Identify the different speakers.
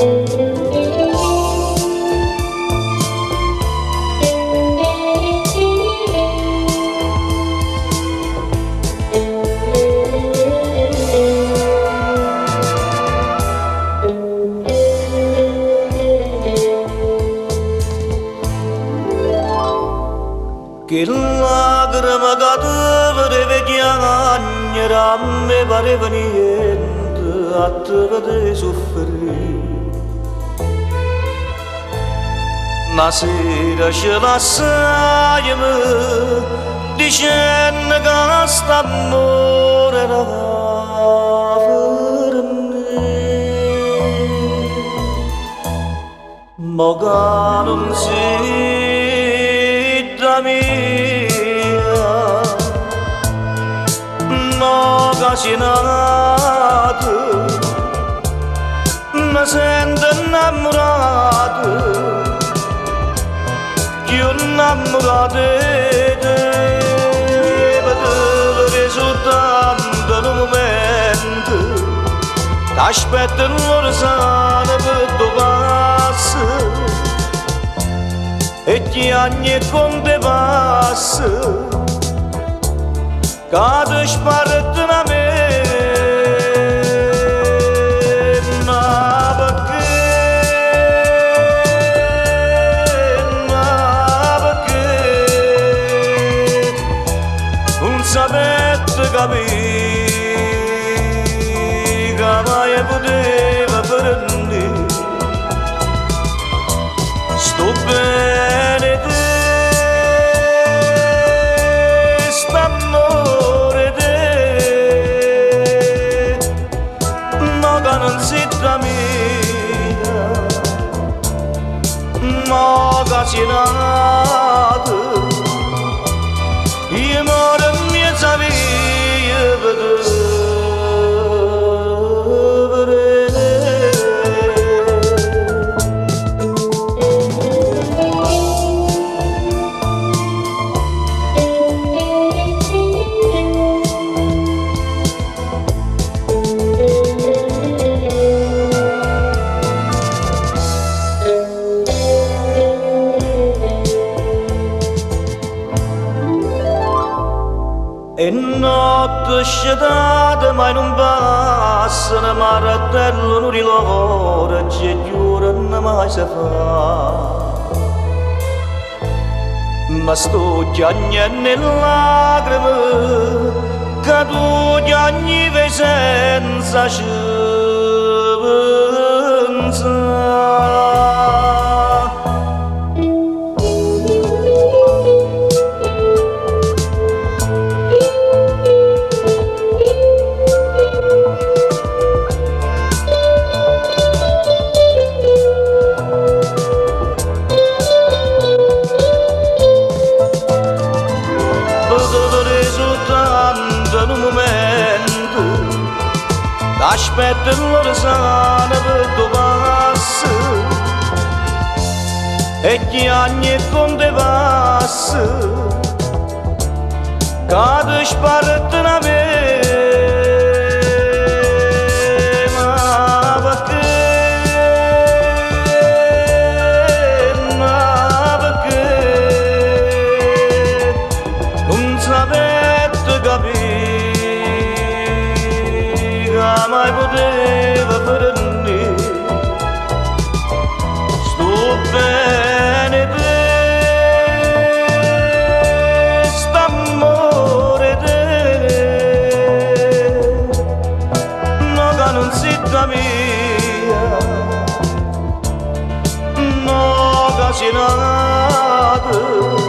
Speaker 1: Che lacrima cadeva ve chiagna ramme pareva niente a te vede soffrire. Una sera ce lasciamo dicendo che st'amore era per me. Ma che non si mia, no casinato, mi sento innamorato, io innamorato di te, per soltanto un momento, t'aspetto l'orsana per tuo passo. E gli anni con te passa, che ti spartono a me. Ma perché non sapete capire che mai poteva prendere. Sto bene te, st'amore te, ma che non si da mia, ma che si nato, io muore in mezza via per te. E notte scetate mai non passano, martello non rilora, c'è giuro non mai si fa. Ma sto piangendo in lacrime, che tu piangi senza scienza. In un momento aspetta l'orsana per tuo passo e gli anni con te passa che ti spartono a me. Ma perché non sapete capire mai poteva prendere. Sto bene te, st'amore te, no che non si da mia, no che si nato.